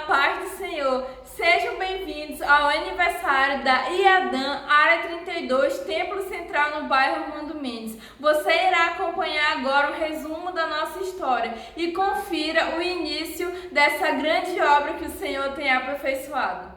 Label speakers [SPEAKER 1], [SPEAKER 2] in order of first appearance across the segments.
[SPEAKER 1] paz do Senhor. Sejam bem-vindos ao aniversário da IADAN, Área 32, Templo Central no bairro Armando Mendes. Você irá acompanhar agora o resumo da nossa história e confira o início dessa grande obra que o Senhor tem aperfeiçoado.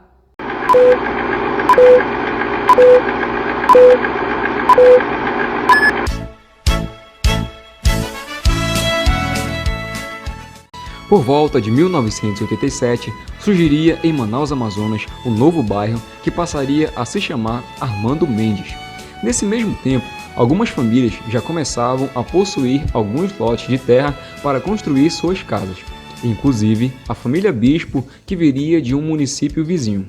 [SPEAKER 2] Por volta de 1987, surgiria em Manaus, Amazonas, um novo bairro que passaria a se chamar Armando Mendes. Nesse mesmo tempo, algumas famílias já começavam a possuir alguns lotes de terra para construir suas casas, inclusive a família Bispo, que viria de um município vizinho.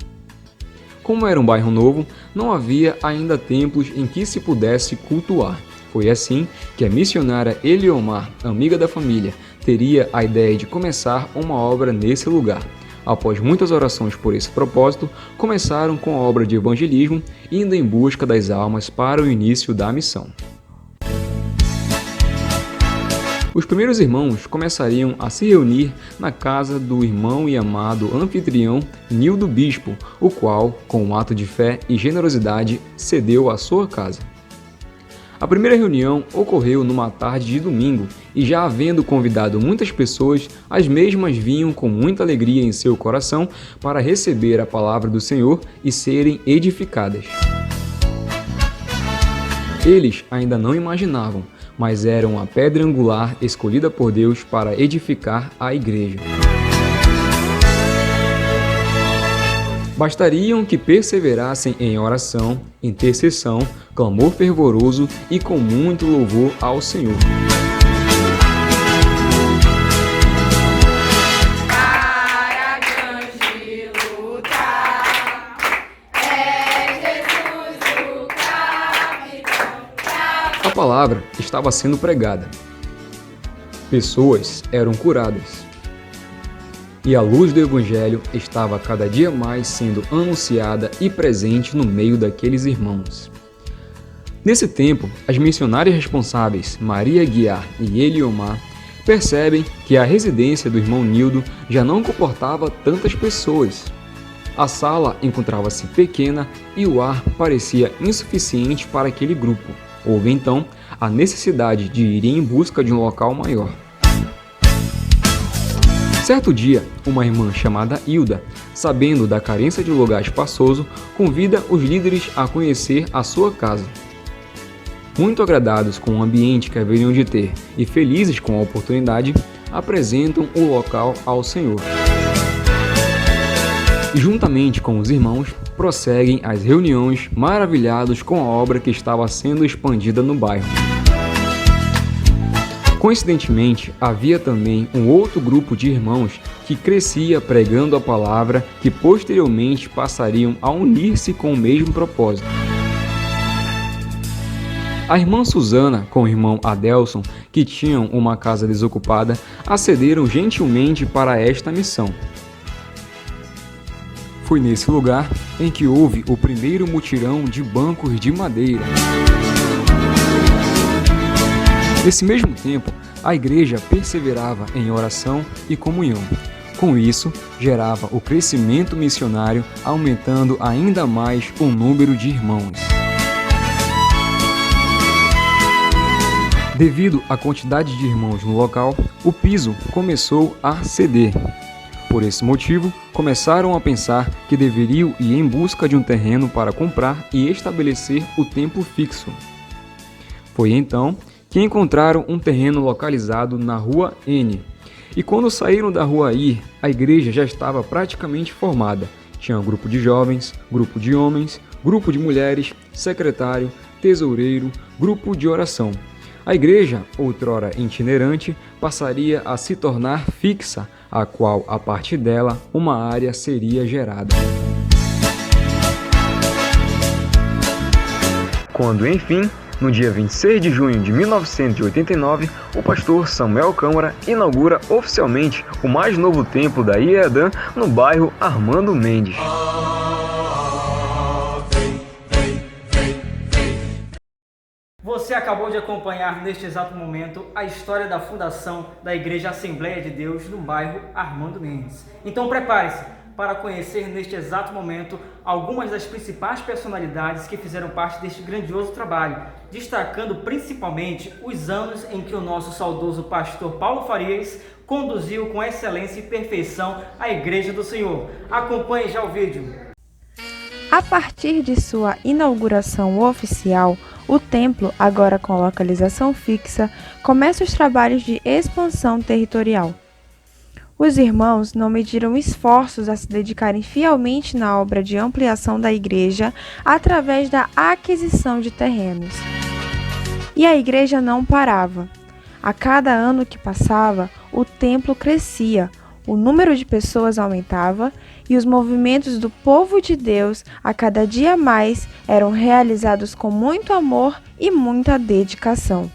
[SPEAKER 2] Como era um bairro novo, não havia ainda templos em que se pudesse cultuar. Foi assim que a missionária Eliomar, amiga da família, teria a ideia de começar uma obra nesse lugar. Após muitas orações por esse propósito, começaram com a obra de evangelismo, indo em busca das almas para o início da missão. Os primeiros irmãos começariam a se reunir na casa do irmão e amado anfitrião Nildo Bispo, o qual, com um ato de fé e generosidade, cedeu a sua casa. A primeira reunião ocorreu numa tarde de domingo e, já havendo convidado muitas pessoas, as mesmas vinham com muita alegria em seu coração para receber a palavra do Senhor e serem edificadas. Eles ainda não imaginavam, mas eram a pedra angular escolhida por Deus para edificar a igreja. Bastariam que perseverassem em oração, intercessão, clamor fervoroso e com muito louvor ao Senhor.
[SPEAKER 1] Para grande lutar, é Jesus o capitão.
[SPEAKER 2] A palavra estava sendo pregada. Pessoas eram curadas. E a luz do Evangelho estava cada dia mais sendo anunciada e presente no meio daqueles irmãos. Nesse tempo, as missionárias responsáveis, Maria Guiar e Eliomar, percebem que a residência do irmão Nildo já não comportava tantas pessoas. A sala encontrava-se pequena e o ar parecia insuficiente para aquele grupo. Houve então a necessidade de ir em busca de um local maior. Certo dia, uma irmã chamada Hilda, sabendo da carência de lugar espaçoso, convida os líderes a conhecer a sua casa. Muito agradados com o ambiente que haveriam de ter e felizes com a oportunidade, apresentam o local ao Senhor. E juntamente com os irmãos, prosseguem as reuniões maravilhados com a obra que estava sendo expandida no bairro. Coincidentemente, havia também um outro grupo de irmãos que crescia pregando a palavra, que posteriormente passariam a unir-se com o mesmo propósito. A irmã Susana com o irmão Adelson, que tinham uma casa desocupada, acederam gentilmente para esta missão. Foi nesse lugar em que houve o primeiro mutirão de bancos de madeira. Nesse mesmo tempo, a igreja perseverava em oração e comunhão. Com isso, gerava o crescimento missionário, aumentando ainda mais o número de irmãos. Devido à quantidade de irmãos no local, o piso começou a ceder. Por esse motivo, começaram a pensar que deveriam ir em busca de um terreno para comprar e estabelecer o templo fixo. Foi então que encontraram um terreno localizado na Rua N. E quando saíram da Rua I, a igreja já estava praticamente formada. Tinha um grupo de jovens, grupo de homens, grupo de mulheres, secretário, tesoureiro, grupo de oração. A igreja, outrora itinerante, passaria a se tornar fixa, a qual, a partir dela, uma área seria gerada. Quando, enfim, no dia 26 de junho de 1989, o pastor Samuel Câmara inaugura oficialmente o mais novo templo da IADAN no bairro Armando Mendes.
[SPEAKER 3] Você acabou acabou de acompanhar neste exato momento a história da fundação da Igreja Assembleia de Deus no bairro Armando Mendes. Então prepare-se para conhecer neste exato momento algumas das principais personalidades que fizeram parte deste grandioso trabalho, destacando principalmente os anos em que o nosso saudoso pastor Paulo Farias conduziu com excelência e perfeição a Igreja do Senhor. Acompanhe já o vídeo.
[SPEAKER 4] A partir de sua inauguração oficial, o templo, agora com localização fixa, começa os trabalhos de expansão territorial. Os irmãos não mediram esforços a se dedicarem fielmente na obra de ampliação da igreja através da aquisição de terrenos. E a igreja não parava. A cada ano que passava, o templo crescia, o número de pessoas aumentava e os movimentos do povo de Deus a cada dia mais eram realizados com muito amor e muita dedicação.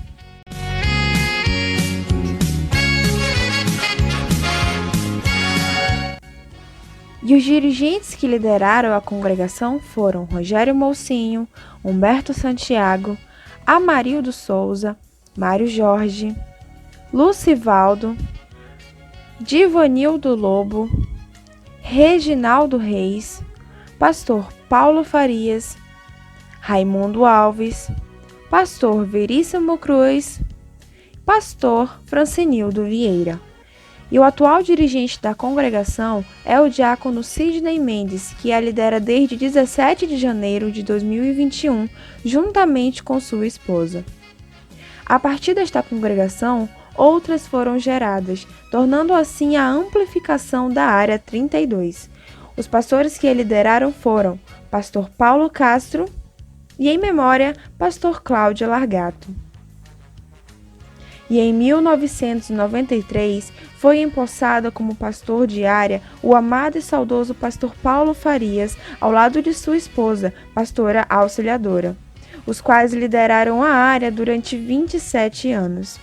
[SPEAKER 4] E os dirigentes que lideraram a congregação foram Rogério Mocinho, Humberto Santiago, Amarildo Souza, Mário Jorge, Lucivaldo, Divanildo Lobo, Reginaldo Reis, pastor Paulo Farias, Raimundo Alves, pastor Veríssimo Cruz, pastor Francinildo Vieira. E o atual dirigente da congregação é o diácono Sidney Mendes, que a lidera desde 17 de janeiro de 2021, juntamente com sua esposa. A partir desta congregação, outras foram geradas, tornando assim a amplificação da Área 32. Os pastores que a lideraram foram pastor Paulo Castro e, em memória, pastor Cláudio Largato. E em 1993 foi empossado como pastor de área o amado e saudoso pastor Paulo Farias, ao lado de sua esposa, pastora Auxiliadora, os quais lideraram a área durante 27 anos.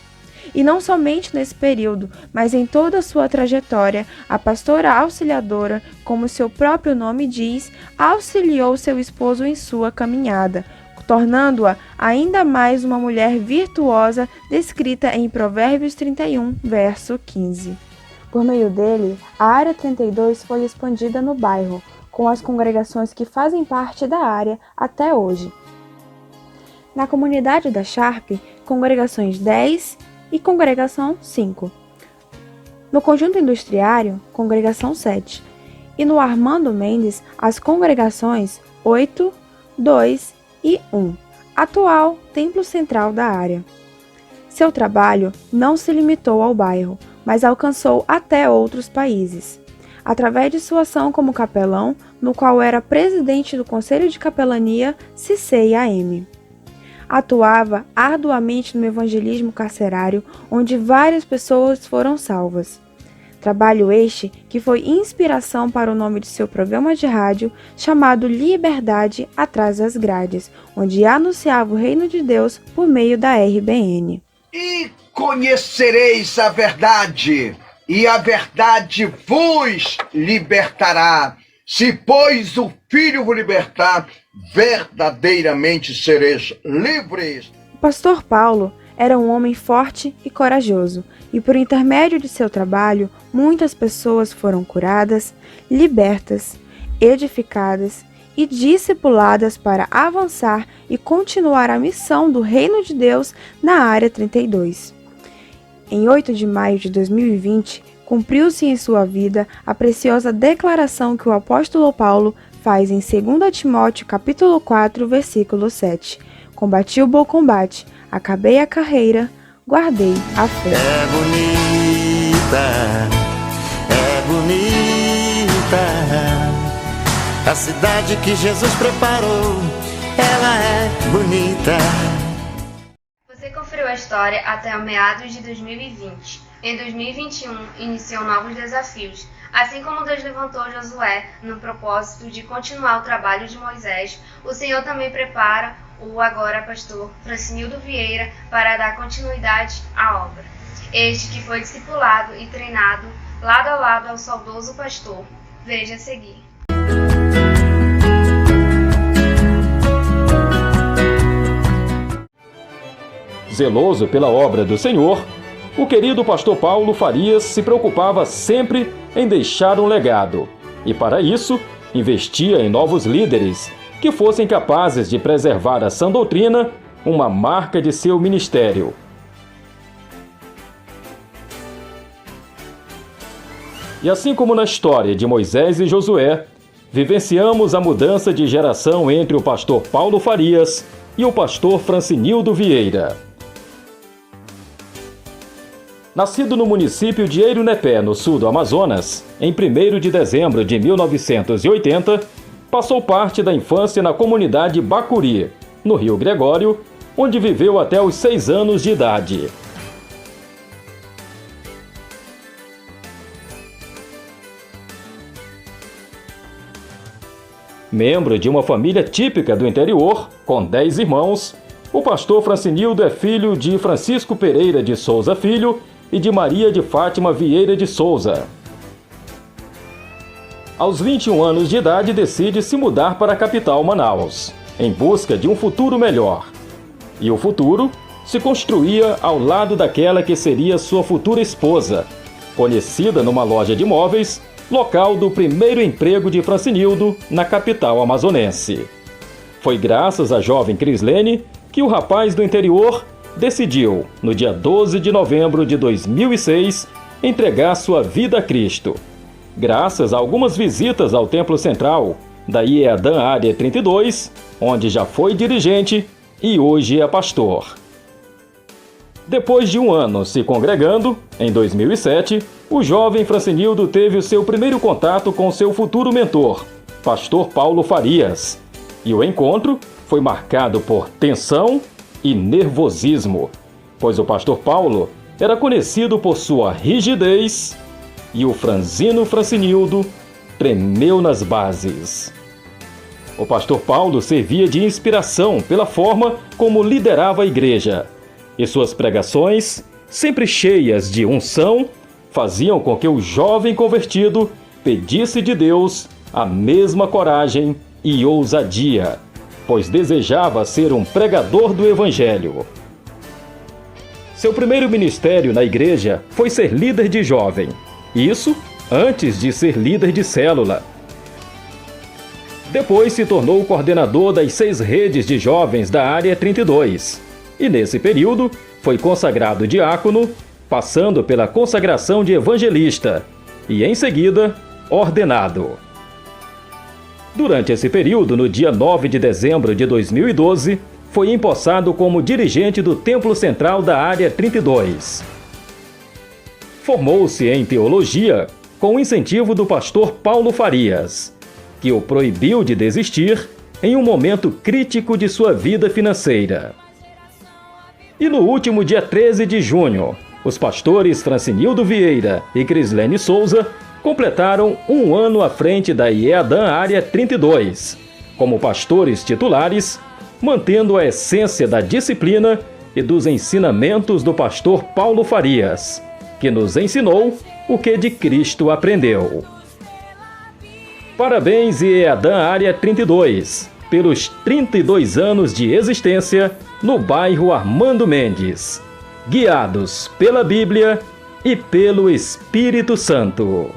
[SPEAKER 4] E não somente nesse período, mas em toda a sua trajetória, a pastora Auxiliadora, como seu próprio nome diz, auxiliou seu esposo em sua caminhada, tornando-a ainda mais uma mulher virtuosa, descrita em Provérbios 31, verso 15. Por meio dele, a Área 32 foi expandida no bairro, com as congregações que fazem parte da área até hoje. Na comunidade da Sharp, congregações 10 e congregação 5. No conjunto industriário, congregação 7. E no Armando Mendes, as congregações 8, 2 e 1, atual templo central da área. Seu trabalho não se limitou ao bairro, mas alcançou até outros países, através de sua ação como capelão, no qual era presidente do Conselho de Capelania CCIAM. Atuava arduamente no evangelismo carcerário, onde várias pessoas foram salvas. Trabalho este que foi inspiração para o nome de seu programa de rádio, chamado Liberdade Atrás das Grades, onde anunciava o reino de Deus por meio da RBN.
[SPEAKER 5] E conhecereis a verdade, e a verdade vos libertará. Se, pois, o Filho vos libertar, verdadeiramente sereis livres.
[SPEAKER 4] O pastor Paulo era um homem forte e corajoso, e por intermédio de seu trabalho, muitas pessoas foram curadas, libertas, edificadas e discipuladas para avançar e continuar a missão do Reino de Deus na Área 32. Em 8 de maio de 2020, cumpriu-se em sua vida a preciosa declaração que o apóstolo Paulo faz em 2 Timóteo capítulo 4, versículo 7. Combati o bom combate, acabei a carreira, guardei a fé.
[SPEAKER 6] É bonita, a cidade que Jesus preparou, ela é bonita.
[SPEAKER 7] Você conferiu a história até meados de 2020. Em 2021, iniciou novos desafios, assim como Deus levantou Josué no propósito de continuar o trabalho de Moisés. O Senhor também prepara o agora pastor Francinildo Vieira para dar continuidade à obra. Este que foi discipulado e treinado lado a lado ao saudoso pastor. Veja a seguir.
[SPEAKER 8] zeloso pela obra do Senhor, o querido pastor Paulo Farias se preocupava sempre em deixar um legado e, para isso, investia em novos líderes que fossem capazes de preservar a sã doutrina, uma marca de seu ministério. E assim como na história de Moisés e Josué, vivenciamos a mudança de geração entre o pastor Paulo Farias e o pastor Francinildo Vieira. Nascido no município de Eirunepé, no sul do Amazonas, em 1º de dezembro de 1980, passou parte da infância na comunidade Bacuri, no Rio Gregório, onde viveu até os 6 anos de idade. Membro de uma família típica do interior, com 10 irmãos, o pastor Francinildo é filho de Francisco Pereira de Souza Filho e de Maria de Fátima Vieira de Souza. Aos 21 anos de idade, decide se mudar para a capital Manaus, em busca de um futuro melhor. E o futuro se construía ao lado daquela que seria sua futura esposa, conhecida numa loja de móveis, local do primeiro emprego de Francinildo na capital amazonense. Foi graças à jovem Crislene que o rapaz do interior decidiu, no dia 12 de novembro de 2006, entregar sua vida a Cristo. Graças a algumas visitas ao Templo Central da IEADAN Área 32, onde já foi dirigente e hoje é pastor. Depois de um ano se congregando, em 2007, o jovem Francinildo teve o seu primeiro contato com seu futuro mentor, pastor Paulo Farias. E o encontro foi marcado por tensão e nervosismo, pois o pastor Paulo era conhecido por sua rigidez e o franzino Francinildo tremeu nas bases. O pastor Paulo servia de inspiração pela forma como liderava a igreja, e suas pregações, sempre cheias de unção, faziam com que o jovem convertido pedisse de Deus a mesma coragem e ousadia, pois desejava ser um pregador do Evangelho. Seu primeiro ministério na igreja foi ser líder de jovem, isso antes de ser líder de célula. Depois se tornou coordenador das 6 redes de jovens da Área 32, e nesse período foi consagrado diácono, passando pela consagração de evangelista, e em seguida, ordenado. Durante esse período, no dia 9 de dezembro de 2012, foi empossado como dirigente do Templo Central da Área 32. Formou-se em teologia com o incentivo do pastor Paulo Farias, que o proibiu de desistir em um momento crítico de sua vida financeira. E no último dia 13 de junho, os pastores Francinildo Vieira e Crislene Souza completaram um ano à frente da IEADAN Área 32, como pastores titulares, mantendo a essência da disciplina e dos ensinamentos do pastor Paulo Farias, que nos ensinou o que de Cristo aprendeu. Parabéns, IEADAN Área 32, pelos 32 anos de existência no bairro Armando Mendes, guiados pela Bíblia e pelo Espírito Santo.